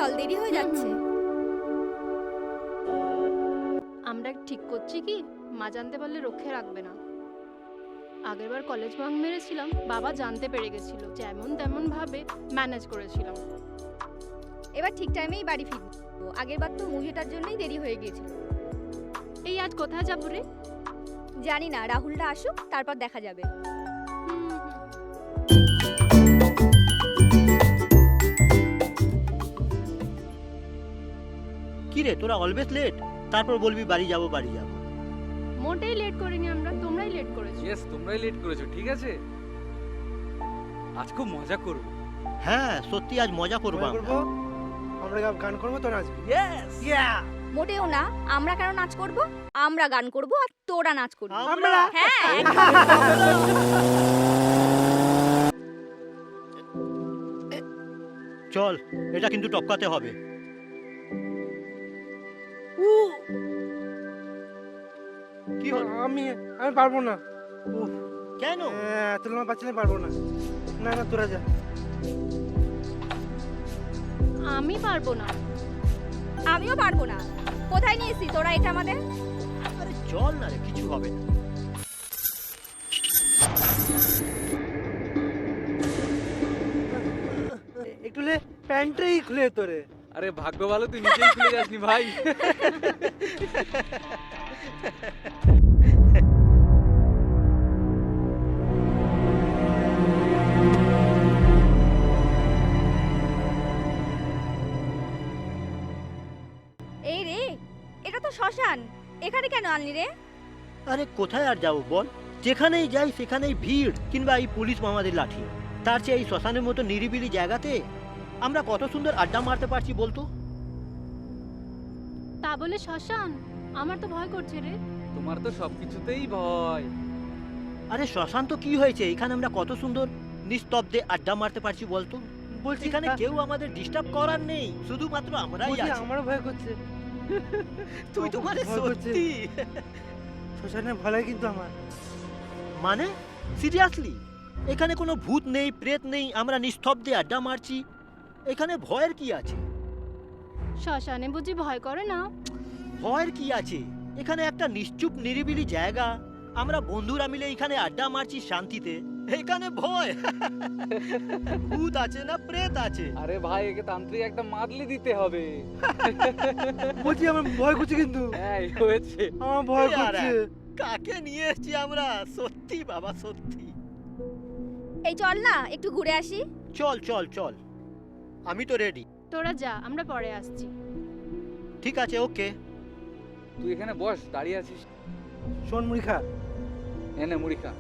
চল, দেরি হয়ে যাচ্ছে। আমরা ঠিক করছি কি মা জানতে পারলে রক্ষে রাখবে না। আগেরবার কলেজ বাঙ্ক মেরেছিলাম, বাবা জানতে পেরে গেছিল, যেমন তেমন ভাবে ম্যানেজ করেছিলাম। এবার ঠিক টাইমেই বাড়ি ফিরবো। আগেরবার তো মুভিটার জন্যই দেরি হয়ে গিয়েছিল। এই আজ কোথায় যাবো রে? জানি না, রাহুলটা আসুক তারপর দেখা যাবে। হুম, হুম। কি রে তোরা অলওয়েজ লেট, তারপর বলবি বাড়ি যাব বাড়ি যাব। মোটেই লেট করিনি আমরা, তোমরাই লেট করেছো। ইয়েস, তোমরাই লেট করেছো, ঠিক আছে? আজ খুব মজা করব। হ্যাঁ সত্যি আজ মজা করবো আমরা। আমরা গান করবো তো নাচবি। ইয়েস, মোটেও না, আমরা কেন নাচ করব? আমরা গান করব আর তোরা নাচ করবি। আমরা? হ্যাঁ, চল, এটা কিন্তু টপকাতে হবে। কি হলো? আমি পারবো না। কেন? তুলনা পাচ্ছি পারবো না। না না, তোরা যা। আমি পারবো না। আমিও পারবো না। কোথায় নিয়েছিস তোরা এটা আমাদের? আরে চল না রে, কিছু হবে না। একটু লে, প্যান্টটাই খুলে তোরে। আরে ভাগ্য ভালো তুই নিজেই খুলে যাসনি ভাই। এই রে, এটা তো শ্মশান, এখানে কেন আনলি রে? আরে কোথায় আর যাবো বল? যেখানেই যাই সেখানেই ভিড় কিংবা এই পুলিশ মামাদের লাঠি। তার চেয়ে এই শ্মশানের মতো নিরিবিলি জায়গাতে আমরা কত সুন্দর আড্ডা মারতে পারছি বলতো। তা বলে শ্মশান? আমার তো ভয় করছে রে। তোমার তো সবকিছুতেই ভয়। আরে শ্মশান তো কি হয়েছে, এখানে আমরা কত সুন্দর নিস্তব্ধে আড্ডা মারতে পারছি বলতো। বলছি এখানে কেউ আমাদের ডিস্টার্ব করার নেই, শুধুমাত্র আমরাই বলছি, আছি। আমারও ভয় করছে। তুই তো মানে ভয় করছে। সত্যি শ্মশানে ভয় লাগে কিন্তু আমার। মানে সিরিয়াসলি? এখানে কোনো ভূত নেই, প্রেত নেই, আমরা নিস্তব্ধে আড্ডা মারছি, এখানে ভয়ের কি আছে? শ্মশানে বুঝি ভয় করে না? ভয়ের কি আছে? এখানে একটা নিশ্চুপ নিরিবিলি জায়গা, আমরা বন্ধুরা মিলে এখানে আড্ডা মারছি শান্তিতে, এখানে ভয়? ভূত আছে না প্রেত আছে? আরে ভাই, একে তান্ত্রিক একটা মাদলি দিতে হবে। বলছি আমার ভয় করছে কিন্তু। হ্যাঁ, এই হয়েছে। আমার ভয় এই আর করছে। কাকে নিয়ে এসেছি আমরা, সত্যি বাবা সত্যি। এই চল না, একটু ঘুরে আসি। চল চল চল, আমি তো রেডি। তোরা যা, আমরা পরে আসছি। ঠিক আছে, ওকে। তুই এখানে বস, দাঁড়িয়ে আছিস। শোন মুড়ি খা। এনে মুড়ি খা।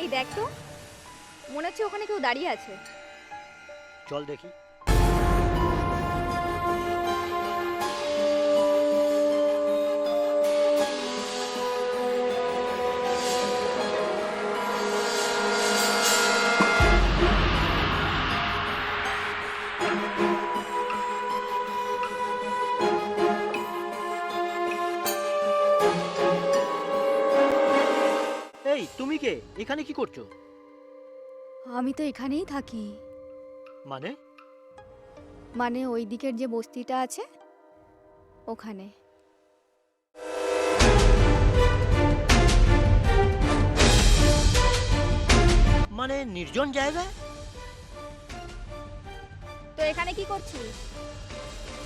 এই দেখ তো, মনে হচ্ছে ওখানে কেউ দাঁড়িয়ে আছে। চল দেখি। এই তুমি কে, এখানে কি করছো? আমি তো এখানেই থাকি। মানে? মানে ওই দিকের যে বস্তিটা আছে ওখানে। মানে নির্জন জায়গা? তো এখানে কি করছিস?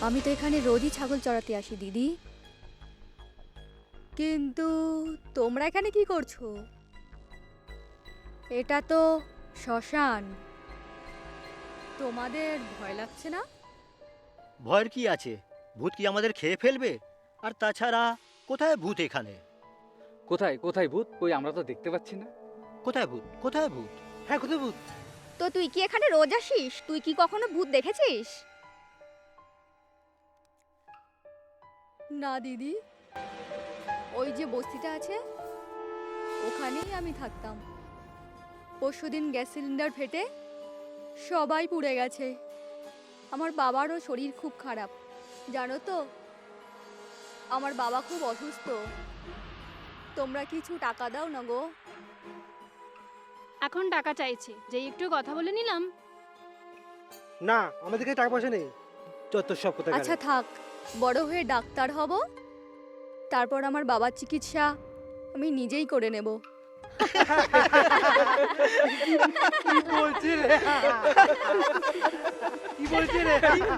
আমি তো এখানে রোজই ছাগল চড়াতে আসি দিদি। কিন্তু তোমরা এখানে কি করছো? এটা তো শ্মশান। তোমাদের ভয় লাগছে না? ভয়ের কি আছে? ভূত কি আমাদের খেয়ে ফেলবে? আর তাছাড়া কোথায় ভূত এখানে? কোথায় কোথায় ভূত? কই, আমরা তো দেখতে পাচ্ছি না। কোথায় ভূত, কোথায় ভূত? হ্যাঁ, কোথায় ভূত? তো তুই কি এখানে রোজ আসিস? তুই কি কখনো ভূত দেখেছিস? না দিদি, ওই যে বস্তিটা আছে ওখানেই আমি থাকতাম। পরশুদিন গ্যাস সিলিন্ডার ফেটে সবাই পুড়ে গেছে। আমার বাবারও শরীর খুব খারাপ, জানো তো, আমার বাবা খুব অসুস্থ। তোমরা কিছু টাকা দাও না গো। এখন টাকা চাইছে, যেই একটু কথা বলে নিলাম। না, আমাদের কাছে টাকা পয়সা নেই। যত সব কথা আচ্ছা থাক, বড় হয়ে ডাক্তার হব, তারপর আমার বাবার চিকিৎসা আমি নিজেই করে নেব। কি বলছিস রে? কি বলছিস রে?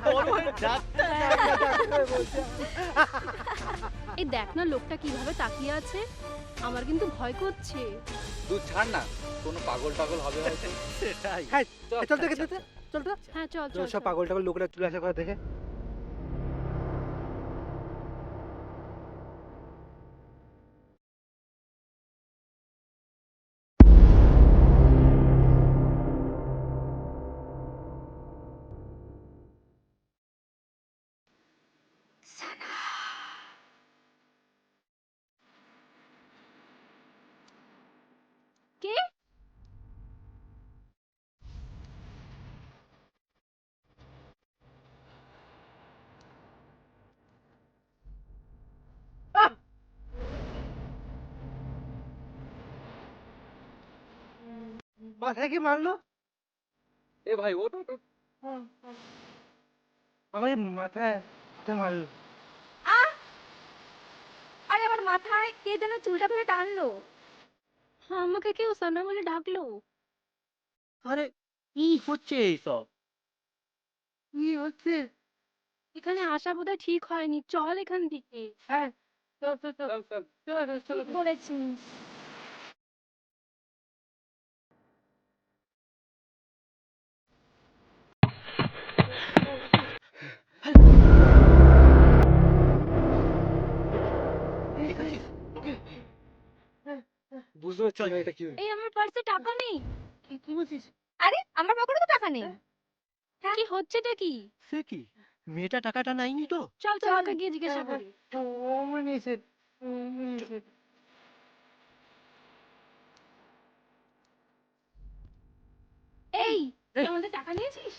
বড় হয়ে ডাক্তার। এই দেখ না লোকটা কিভাবে তাকিয়ে আছে, আমার কিন্তু ভয় করছে। তুই ছাড় না, কোনো পাগল টাগল হবে হয়তো। সেটাই। হ্যাঁ, চল দেখে চল তো। হ্যাঁ চল চল সব চল। পাগল টাগল লোকরা চলে আসে কথা দেখে। কে? মাথায় কি মারলো? এ ভাই ওঠ ওঠ ওঠ। আমার মাথায় মারলো। আরে আমার মাথায় কে যেন চুলটা ধরে টানলো। হ্যাঁ, আমাকে কেউ সানা বলে ডাকলো। আরে কি হচ্ছে এইসব? কি হচ্ছে? এখানে আসা বোধহয় ঠিক হয়নি, চল এখান থেকে। হ্যাঁ, চল চল চল চল চল। চল চল। বলেছিস। বুঝতে পারছি না এটা কি এই আমার পার্সে টাকা নেই। কি বলছিস? আরে আমার পকেটে তো টাকা নেই। কি হচ্ছেটা কি? সে কি, মেয়েটা টাকাটা নাইনি তো? চল চল ওকে গিয়ে জিজ্ঞাসা করি। আমার নিয়েছে। এই তুই আমাদের টাকা নিয়েছিস?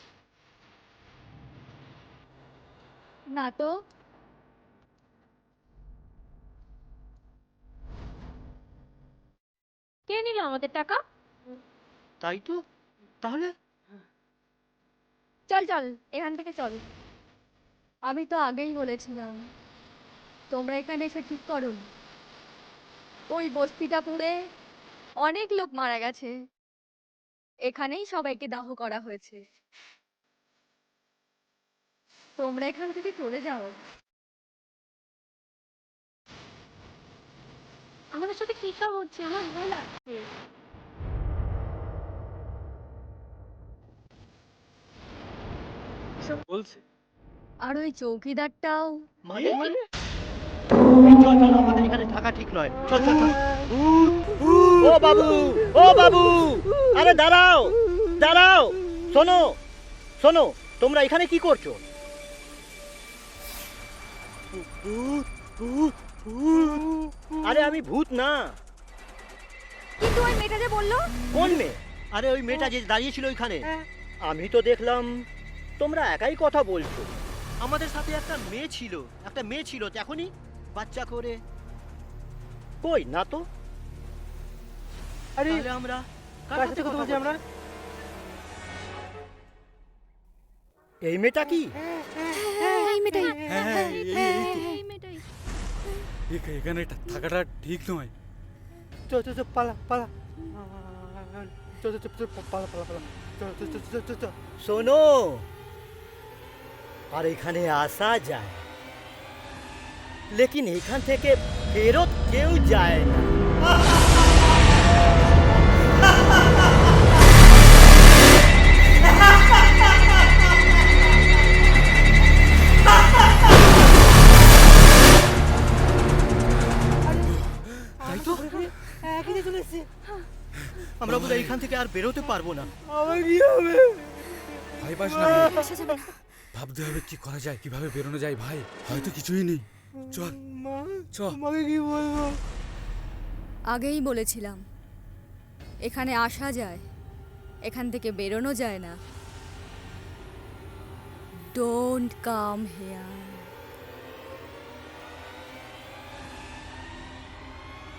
না তো। কে নিল আমাদের টাকা? তাই তো, তাহলে চল চল এখান থেকে চল। আমি তো আগেই বলেছিলাম, তোমরা এখানে এসে ঠিক করো। ওই বস্তিটা পুড়ে অনেক লোক মারা গেছে, এখানেই সবাইকে দাহ করা হয়েছে। তোমরা এখান থেকে চলে যাও। আমাদের সাথে কি সব হচ্ছে, আমার ভয় লাগছে। বলছে আর ওই চৌকিদারটাও। মানে এই চল চল, আমাদের এখানে থাকা ঠিক নয়। চল চল চল। ও বাবু, ও বাবু, আরে দাঁড়াও দাঁড়াও, শোনো শোনো, তোমরা এখানে কি করছো? আরে আমি ভূত না। কিন্তু ওই মেয়েটা যে বললো। কোন মেয়ে? আরে ওই মেয়েটা যে দাঁড়িয়েছিল ওইখানে, আমি তো দেখলাম তোমরা একাই কথা বলছো। আমাদের সাথে একটা মেয়ে ছিল এখনই বাচ্চা করে। কই না তো। আরে তাহলে আমরা কার কার সাথে সাথে কথা বলছি আমরা? এই মেয়েটা কি? এই মেয়েটাই। এই মেয়েটাই। এখানে থাকাটা ঠিক নয়। চল চল চল, পালা পালা। চল চল চল, পালা পালা পালা। চল চল চল চল চল চল। শোনো, আর এখানে আসা যায়, লেকিন এখান থেকে ফেরত কেউ যায় না। তাই তো, একই চলে এসেছি। আমরা বোধহয় এখান থেকে আর বেরোতে পারবো না। আমার কি হবে? ভয় পাস না, ভাবতে হবে কি করা যায়, কিভাবে বেরোনো যায়। ভাই হয়তো কিছুই নেই, চল মা, চল। তোমাকে কি বলবো? আগেই বলেছিলাম এখানে আসা যায়, এখান থেকে বেরোনো যায় না। Don't come hair.